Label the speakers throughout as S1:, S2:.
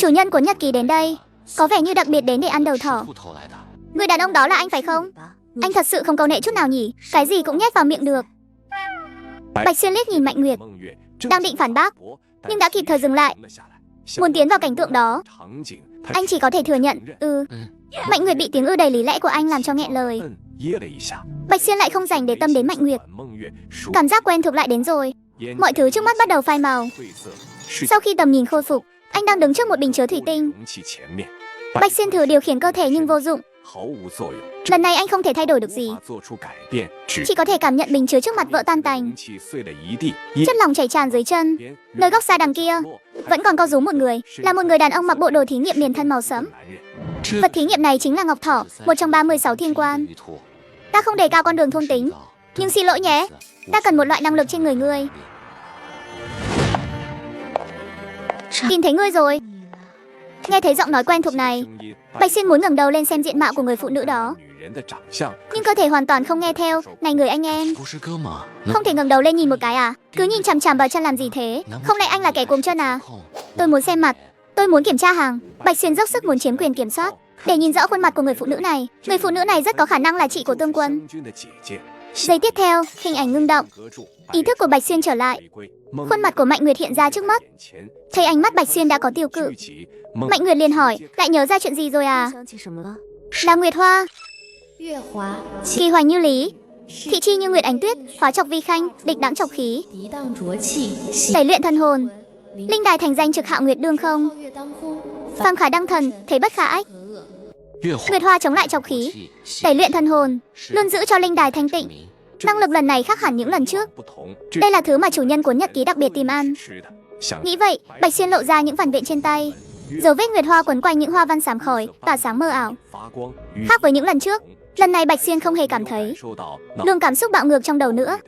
S1: Chủ nhân của nhật ký đến đây, có vẻ như đặc biệt đến để ăn đầu thỏ. Người đàn ông đó là anh phải không? Anh thật sự không câu nệ chút nào nhỉ? Cái gì cũng nhét vào miệng được. Bạch Xuyên liếc nhìn Mạnh Nguyệt, đang định phản bác, nhưng đã kịp thời dừng lại. Muốn tiến vào cảnh tượng đó, anh chỉ có thể thừa nhận, Mạnh Nguyệt bị tiếng đầy lý lẽ của anh làm cho nghẹn lời. Bạch Xuyên lại không dành để tâm đến Mạnh Nguyệt. Cảm giác quen thuộc lại đến rồi. Mọi thứ trước mắt bắt đầu phai màu. Sau khi tầm nhìn khôi phục, anh đang đứng trước một bình chứa thủy tinh. Bạch Xuyên thử điều khiển cơ thể nhưng vô dụng. Lần này anh không thể thay đổi được gì, chỉ có thể cảm nhận bình chứa trước mặt vỡ tan tành. Chất lỏng chảy tràn dưới chân. Nơi góc xa đằng kia vẫn còn co rúm một người, là một người đàn ông mặc bộ đồ thí nghiệm liền thân màu sẫm. Vật thí nghiệm này chính là Ngọc Thỏ, một trong 36 thiên quan. Ta không đề cao con đường thôn tính, nhưng xin lỗi nhé, ta cần một loại năng lực trên người ngươi. Tìm thấy ngươi rồi. Nghe thấy giọng nói quen thuộc này, Bạch Xuyên muốn ngẩng đầu lên xem diện mạo của người phụ nữ đó, nhưng cơ thể hoàn toàn không nghe theo. Này người anh em, không thể ngẩng đầu lên nhìn một cái à? Cứ nhìn chằm chằm vào chân làm gì thế? Không lẽ anh là kẻ cuồng chân à? Tôi muốn xem mặt, tôi muốn kiểm tra hàng. Bạch Xuyên dốc sức muốn chiếm quyền kiểm soát để nhìn rõ khuôn mặt của người phụ nữ này. Người phụ nữ này rất có khả năng là chị của Tương Quân. Giây tiếp theo, hình ảnh ngưng động, ý thức của Bạch Xuyên trở lại. Khuôn mặt của Mạnh Nguyệt hiện ra trước mắt. Thấy ánh mắt Bạch Xuyên đã có tiêu cự, Mạnh Nguyệt liền hỏi, lại nhớ ra chuyện gì rồi à? Là Nguyệt Hoa, Kỳ Hoành như lý, Thị Chi như Nguyệt Ánh Tuyết, Hóa Chọc Vi Khanh, Địch Đãng Chọc Khí, Tẩy Luyện Thần Hồn, Linh Đài Thành Danh Trực Hạo Nguyệt Đương Không, Phàm Khả Đăng Thần, Thế Bất Khả Ách. Nguyệt Hoa chống lại chọc khí, tẩy luyện thần hồn, luôn giữ cho linh đài thanh tịnh. Năng lực lần này khác hẳn những lần trước. Đây là thứ mà chủ nhân cuốn nhật ký đặc biệt tìm ăn. Nghĩ vậy, Bạch Xuyên lộ ra những vằn vện trên tay. Dấu vết Nguyệt Hoa quấn quanh những hoa văn xám khói, tỏa sáng mơ ảo. Khác với những lần trước, lần này Bạch Xuyên không hề cảm thấy luồng cảm xúc bạo ngược trong đầu nữa.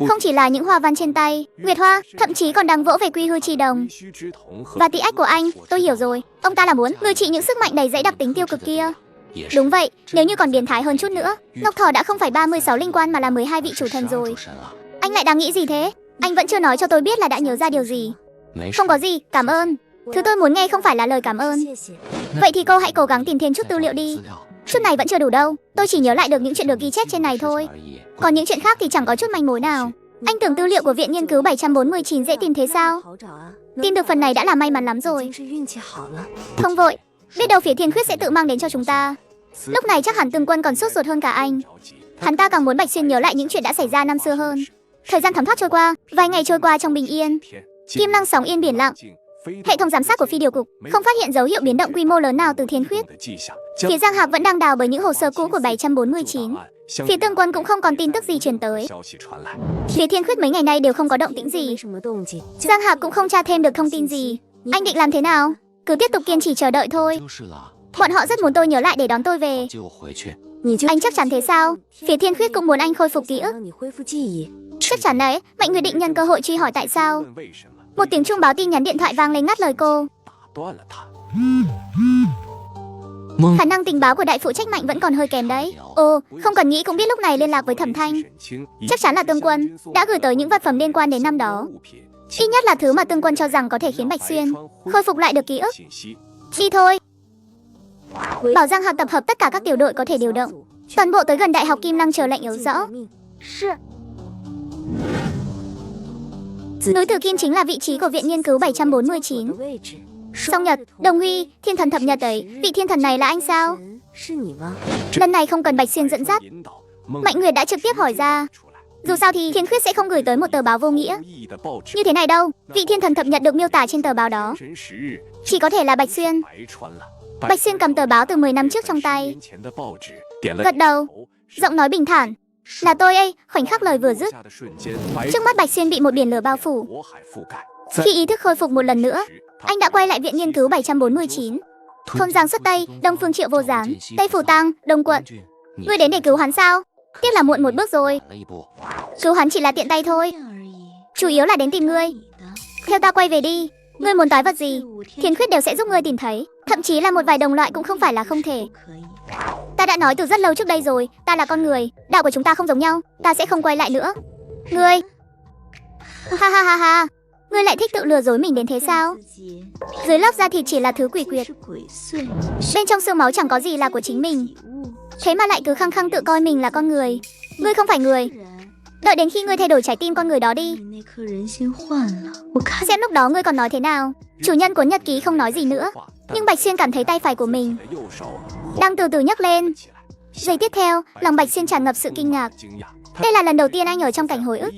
S1: Không chỉ là những hoa văn trên tay, Nguyệt Hoa thậm chí còn đang vỗ về quy hư chi đồng. Và tí ách của anh, tôi hiểu rồi. Ông ta là muốn ngự trị những sức mạnh đầy dẫy đặc tính tiêu cực kia. Đúng vậy, nếu như còn biến thái hơn chút nữa, Ngọc Thỏ đã không phải 36 linh quan mà là 12 vị chủ thần rồi. Anh lại đang nghĩ gì thế? Anh vẫn chưa nói cho tôi biết là đã nhớ ra điều gì. Không có gì, cảm ơn. Thứ tôi muốn nghe không phải là lời cảm ơn. Vậy thì cô hãy cố gắng tìm thêm chút tư liệu đi. Chút này vẫn chưa đủ đâu, tôi chỉ nhớ lại được những chuyện được ghi chép trên này thôi. Còn những chuyện khác thì chẳng có chút manh mối nào. Anh tưởng tư liệu của Viện Nghiên cứu 749 dễ tìm thế sao? Tìm được phần này đã là may mắn lắm rồi. Không vội, biết đâu phía Thiên Khuyết sẽ tự mang đến cho chúng ta. Lúc này chắc hẳn Tương Quân còn sốt ruột hơn cả anh. Hắn ta càng muốn Bạch Xuyên nhớ lại những chuyện đã xảy ra năm xưa hơn. Thời gian thấm thoát trôi qua, vài ngày trôi qua trong bình yên. Kim Lăng sóng yên biển lặng. Hệ thống giám sát của Phi Điều Cục không phát hiện dấu hiệu biến động quy mô lớn nào từ Thiên Khuyết. Phía Giang Hạc vẫn đang đào bởi những hồ sơ cũ của 749. Phía Tương Quân cũng không còn tin tức gì truyền tới. Phía Thiên Khuyết mấy ngày nay đều không có động tĩnh gì. Giang Hạc cũng không tra thêm được thông tin gì. Anh định làm thế nào? Cứ tiếp tục kiên trì chờ đợi thôi. Bọn họ rất muốn tôi nhớ lại để đón tôi về. Anh chắc chắn thế sao? Phía Thiên Khuyết cũng muốn anh khôi phục ký ức. Chắc chắn đấy, Mạnh Nguyệt định nhân cơ hội truy hỏi tại sao. Một tiếng chuông báo tin nhắn điện thoại vang lên ngắt lời cô. Khả năng tình báo của đại phụ trách Mạnh vẫn còn hơi kém đấy. Ồ, không cần nghĩ cũng biết lúc này liên lạc với Thẩm Thanh. Chắc chắn là Tương Quân đã gửi tới những vật phẩm liên quan đến năm đó. Ít nhất là thứ mà Tương Quân cho rằng có thể khiến Bạch Xuyên khôi phục lại được ký ức. Đi thôi. Bảo Giang Hạc tập hợp tất cả các tiểu đội có thể điều động, toàn bộ tới gần Đại học Kim Lăng chờ lệnh yếu rõ. Núi Tử Kim chính là vị trí của Viện Nghiên cứu 749. Song Nhật, Đồng Huy, thiên thần thập nhật ấy, vị thiên thần này là anh sao? Lần này không cần Bạch Xuyên dẫn dắt, Mạnh Nguyệt đã trực tiếp hỏi ra. Dù sao thì Thiên Khuyết sẽ không gửi tới một tờ báo vô nghĩa như thế này đâu. Vị thiên thần thập nhật được miêu tả trên tờ báo đó chỉ có thể là Bạch Xuyên. Bạch Xuyên cầm tờ báo từ 10 năm trước trong tay, gật đầu, giọng nói bình thản. Là tôi ấy. Khoảnh khắc lời vừa dứt, trước mắt Bạch Xuyên bị một biển lửa bao phủ. Khi ý thức khôi phục một lần nữa, anh đã quay lại Viện Nghiên cứu 749. Thôn Giang xuất Tây, Đông Phương Triệu Vô Gián, Tây Phủ Tăng, Đông Quận. Ngươi đến để cứu hắn sao? Tiếc là muộn một bước rồi. Cứu hắn chỉ là tiện tay thôi, chủ yếu là đến tìm ngươi. Theo ta quay về đi. Ngươi muốn tái vật gì, Thiên Khuyết đều sẽ giúp ngươi tìm thấy. Thậm chí là một vài đồng loại cũng không phải là không thể. Ta đã nói từ rất lâu trước đây rồi, ta là con người, đạo của chúng ta không giống nhau, ta sẽ không quay lại nữa. Ngươi. Ha ha ha ha. Ngươi lại thích tự lừa dối mình đến thế sao? Dưới lớp da thịt chỉ là thứ quỷ quyệt. Bên trong xương máu chẳng có gì là của chính mình. Thế mà lại cứ khăng khăng tự coi mình là con người. Ngươi không phải người. Đợi đến khi ngươi thay đổi trái tim con người đó đi. Xem lúc đó ngươi còn nói thế nào. Chủ nhân của nhật ký không nói gì nữa. Nhưng Bạch Xuyên cảm thấy tay phải của mình đang từ từ nhấc lên. Giây tiếp theo, lòng Bạch Xuyên tràn ngập sự kinh ngạc. Đây là lần đầu tiên anh ở trong cảnh hồi ức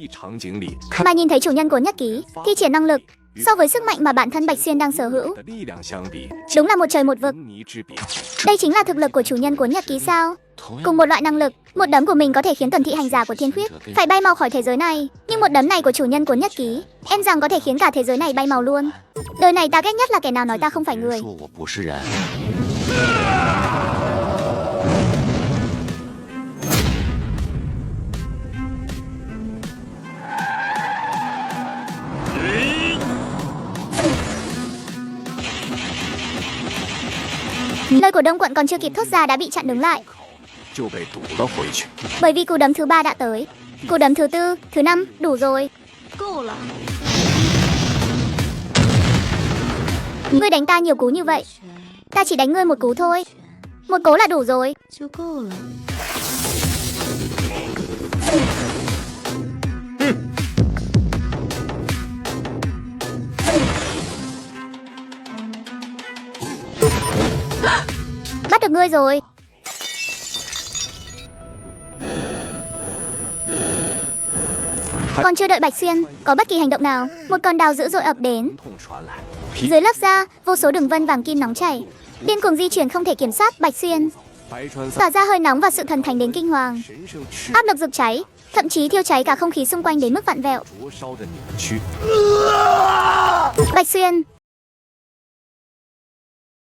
S1: mà nhìn thấy chủ nhân của nhật ký thi triển năng lực so với sức mạnh mà bản thân Bạch Xuyên đang sở hữu. Đúng là một trời một vực. Đây chính là thực lực của chủ nhân của nhật ký sao? Cùng một loại năng lực, một đấm của mình có thể khiến Tuần Thị hành giả của Thiên Khuyết phải bay mau khỏi thế giới này. Nhưng một đấm này của chủ nhân của nhật ký, em rằng có thể khiến cả thế giới này bay màu luôn. Đời này ta ghét nhất là kẻ nào nói ta không phải người. Lời của Đông Quận còn chưa kịp thốt ra đã bị chặn đứng lại. Bởi vì cú đấm thứ 3 đã tới. Cú đấm thứ 4, thứ 5, đủ rồi. Ngươi đánh ta nhiều cú như vậy. Ta chỉ đánh ngươi một cú thôi. Một cú là đủ rồi. Bắt được ngươi rồi. Còn chưa đợi Bạch Xuyên có bất kỳ hành động nào, một con đao dữ dội ập đến. Dưới lớp da, vô số đường vân vàng kim nóng chảy, điên cuồng di chuyển không thể kiểm soát. Bạch Xuyên tỏa ra hơi nóng và sự thần thánh đến kinh hoàng. Áp lực rực cháy, thậm chí thiêu cháy cả không khí xung quanh đến mức vặn vẹo. Bạch Xuyên